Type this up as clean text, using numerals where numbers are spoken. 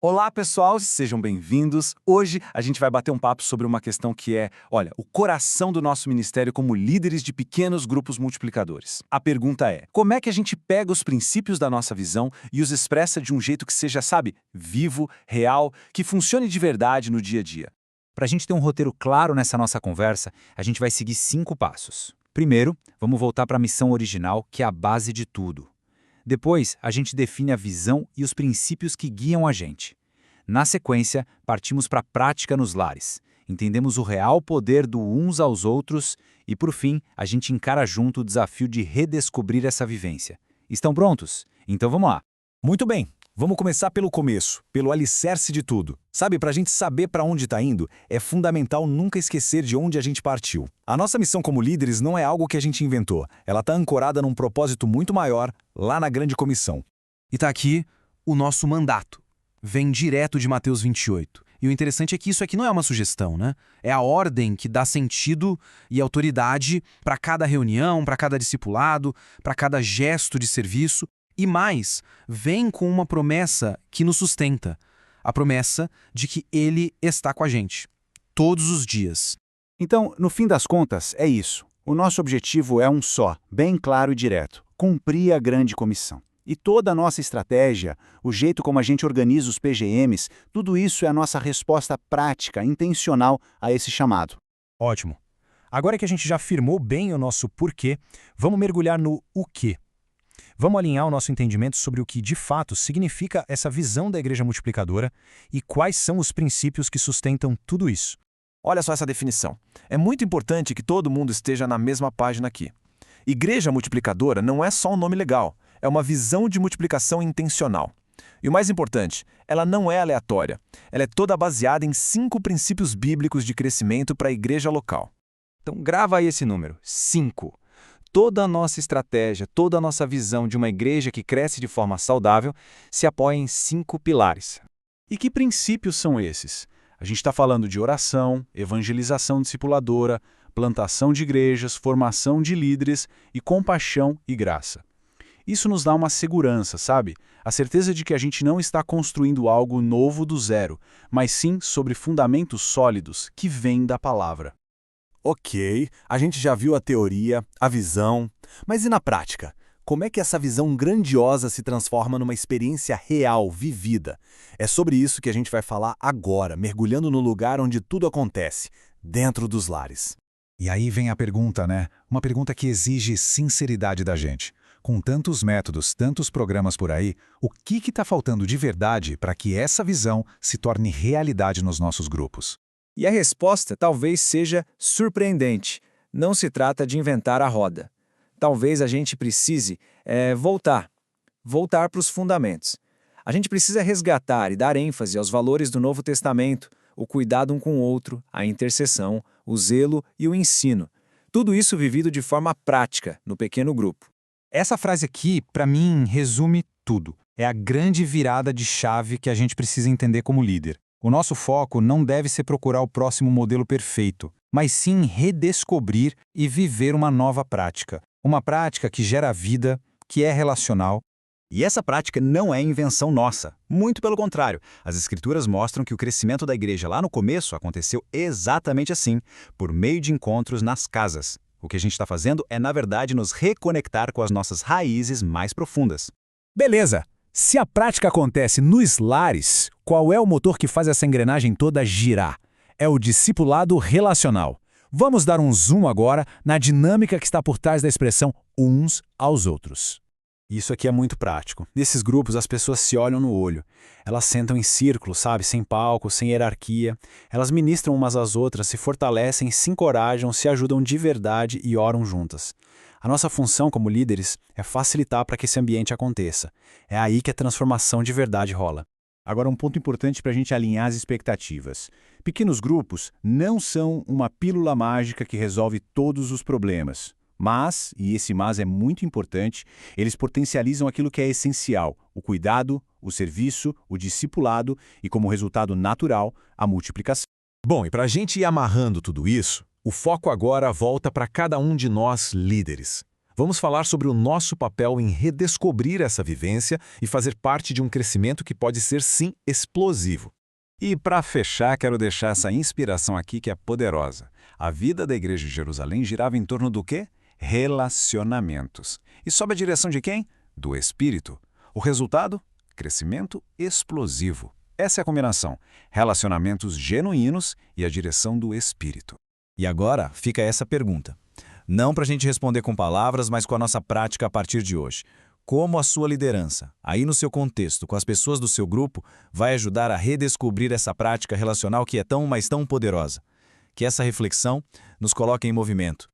Olá, pessoal, sejam bem-vindos. Hoje a gente vai bater um papo sobre uma questão que é, olha, o coração do nosso ministério como líderes de pequenos grupos multiplicadores. A pergunta é: como é que a gente pega os princípios da nossa visão e os expressa de um jeito que seja, sabe, vivo, real, que funcione de verdade no dia a dia? Para a gente ter um roteiro claro nessa nossa conversa, a gente vai seguir 5 passos. Primeiro, vamos voltar para a missão original, que é a base de tudo. Depois, a gente define a visão e os princípios que guiam a gente. Na sequência, partimos para a prática nos lares. Entendemos o real poder do uns aos outros e, por fim, a gente encara junto o desafio de redescobrir essa vivência. Estão prontos? Então vamos lá. Muito bem, vamos começar pelo começo, pelo alicerce de tudo. Sabe, para a gente saber para onde está indo, é fundamental nunca esquecer de onde a gente partiu. A nossa missão como líderes não é algo que a gente inventou, ela está ancorada num propósito muito maior, lá na grande comissão. E está aqui o nosso mandato. Vem direto de Mateus 28. E o interessante é que isso aqui não é uma sugestão, né? É a ordem que dá sentido e autoridade para cada reunião, para cada discipulado, para cada gesto de serviço. E mais, vem com uma promessa que nos sustenta. A promessa de que Ele está com a gente, todos os dias. Então, no fim das contas, é isso. O nosso objetivo é um só, bem claro e direto: cumprir a grande comissão. E toda a nossa estratégia, o jeito como a gente organiza os PGMs, tudo isso é a nossa resposta prática, intencional a esse chamado. Ótimo. Agora que a gente já firmou bem o nosso porquê, vamos mergulhar no o quê. Vamos alinhar o nosso entendimento sobre o que, de fato, significa essa visão da igreja multiplicadora e quais são os princípios que sustentam tudo isso. Olha só essa definição. É muito importante que todo mundo esteja na mesma página aqui. Igreja multiplicadora não é só um nome legal, é uma visão de multiplicação intencional. E o mais importante, ela não é aleatória. Ela é toda baseada em 5 princípios bíblicos de crescimento para a igreja local. Então grava aí esse número, 5. Toda a nossa estratégia, toda a nossa visão de uma igreja que cresce de forma saudável se apoia em 5 pilares. E que princípios são esses? A gente está falando de oração, evangelização discipuladora, plantação de igrejas, formação de líderes e compaixão e graça. Isso nos dá uma segurança, sabe? A certeza de que a gente não está construindo algo novo do zero, mas sim sobre fundamentos sólidos que vêm da palavra. Ok, a gente já viu a teoria, a visão, mas e na prática? Como é que essa visão grandiosa se transforma numa experiência real, vivida? É sobre isso que a gente vai falar agora, mergulhando no lugar onde tudo acontece, dentro dos lares. E aí vem a pergunta, né? Uma pergunta que exige sinceridade da gente. Com tantos métodos, tantos programas por aí, o que está faltando de verdade para que essa visão se torne realidade nos nossos grupos? E a resposta talvez seja surpreendente. Não se trata de inventar a roda. Talvez a gente precise voltar para os fundamentos. A gente precisa resgatar e dar ênfase aos valores do Novo Testamento, o cuidado um com o outro, a intercessão, o zelo e o ensino. Tudo isso vivido de forma prática, no pequeno grupo. Essa frase aqui, para mim, resume tudo. É a grande virada de chave que a gente precisa entender como líder. O nosso foco não deve ser procurar o próximo modelo perfeito, mas sim redescobrir e viver uma nova prática. Uma prática que gera vida, que é relacional. E essa prática não é invenção nossa. Muito pelo contrário, as Escrituras mostram que o crescimento da igreja lá no começo aconteceu exatamente assim, por meio de encontros nas casas. O que a gente está fazendo é, na verdade, nos reconectar com as nossas raízes mais profundas. Beleza! Se a prática acontece nos lares, qual é o motor que faz essa engrenagem toda girar? É o discipulado relacional. Vamos dar um zoom agora na dinâmica que está por trás da expressão uns aos outros. Isso aqui é muito prático. Nesses grupos, as pessoas se olham no olho. Elas sentam em círculo, sabe? Sem palco, sem hierarquia. Elas ministram umas às outras, se fortalecem, se encorajam, se ajudam de verdade e oram juntas. A nossa função como líderes é facilitar para que esse ambiente aconteça. É aí que a transformação de verdade rola. Agora, um ponto importante para a gente alinhar as expectativas. Pequenos grupos não são uma pílula mágica que resolve todos os problemas. Mas, e esse mas é muito importante, eles potencializam aquilo que é essencial: o cuidado, o serviço, o discipulado e, como resultado natural, a multiplicação. Bom, e para a gente ir amarrando tudo isso, o foco agora volta para cada um de nós líderes. Vamos falar sobre o nosso papel em redescobrir essa vivência e fazer parte de um crescimento que pode ser, sim, explosivo. E para fechar, quero deixar essa inspiração aqui que é poderosa. A vida da Igreja de Jerusalém girava em torno do quê? Relacionamentos. E sob a direção de quem? Do Espírito. O resultado? Crescimento explosivo. Essa é a combinação. Relacionamentos genuínos e a direção do Espírito. E agora fica essa pergunta. Não para a gente responder com palavras, mas com a nossa prática a partir de hoje. Como a sua liderança, aí no seu contexto, com as pessoas do seu grupo, vai ajudar a redescobrir essa prática relacional que é tão, mas tão poderosa? Que essa reflexão nos coloque em movimento.